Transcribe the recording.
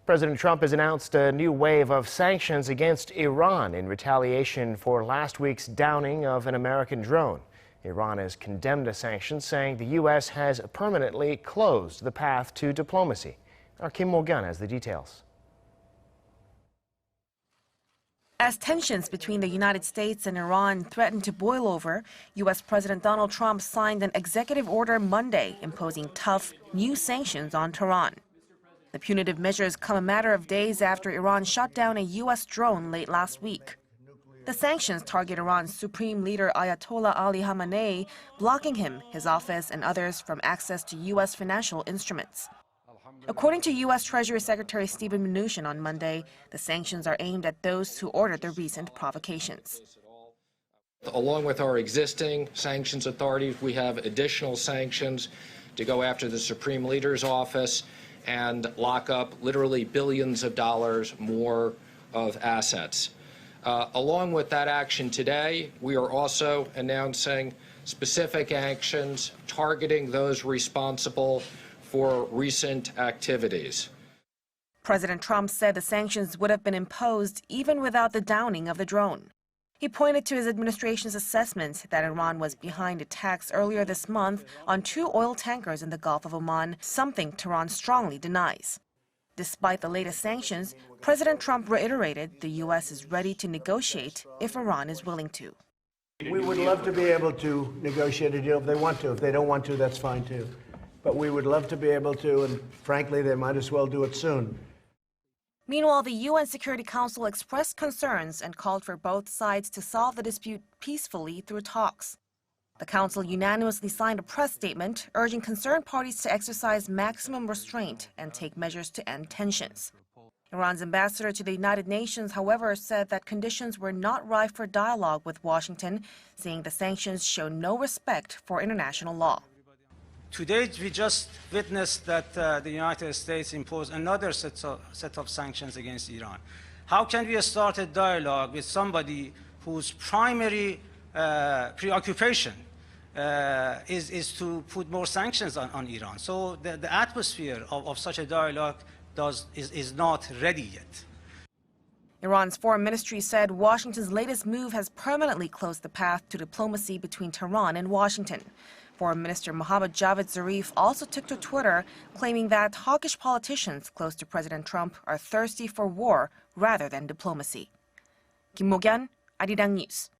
President Trump has announced a new wave of sanctions against Iran in retaliation for last week's downing of an American drone. Iran has condemned the sanctions, saying the U.S. has permanently closed the path to diplomacy. Our Kim Mok-yeon has the details. As tensions between the United States and Iran threaten to boil over, U.S. President Donald Trump signed an executive order Monday imposing tough, new sanctions on Tehran. The punitive measures come a matter of days after Iran shot down a U.S. drone late last week. The sanctions target Iran's supreme leader Ayatollah Ali Khamenei, blocking him, his office, and others from access to U.S. financial instruments. According to U.S. Treasury Secretary Steven Mnuchin on Monday, the sanctions are aimed at those who ordered the recent provocations. Along with our existing sanctions authorities, we have additional sanctions to go after the Supreme Leader's office and lock up literally billions of dollars more of assets. Along with that action today, we are also announcing specific actions targeting those responsible for recent activities. President Trump said the sanctions would have been imposed even without the downing of the drone. He pointed to his administration's assessment that Iran was behind attacks earlier this month on 2 oil tankers in the Gulf of Oman, something Tehran strongly denies. Despite the latest sanctions, President Trump reiterated the U.S. is ready to negotiate if Iran is willing to. We would love to be able to negotiate a deal if they want to. If they don't want to, that's fine too. But we would love to be able to, and frankly, they might as well do it soon. Meanwhile, the UN Security Council expressed concerns and called for both sides to solve the dispute peacefully through talks. The Council unanimously signed a press statement urging concerned parties to exercise maximum restraint and take measures to end tensions. Iran's ambassador to the United Nations, however, said that conditions were not ripe for dialogue with Washington, saying the sanctions show no respect for international law. Today, we just witnessed that the United States imposed another set of sanctions against Iran. How can we start a dialogue with somebody whose primary preoccupation is to put more sanctions on Iran? So the atmosphere of such a dialogue is not ready yet. Iran's foreign ministry said Washington's latest move has permanently closed the path to diplomacy between Tehran and Washington. Foreign Minister Mohammad Javad Zarif also took to Twitter, claiming that hawkish politicians close to President Trump are thirsty for war rather than diplomacy. Kim Mok-yeon, Arirang News.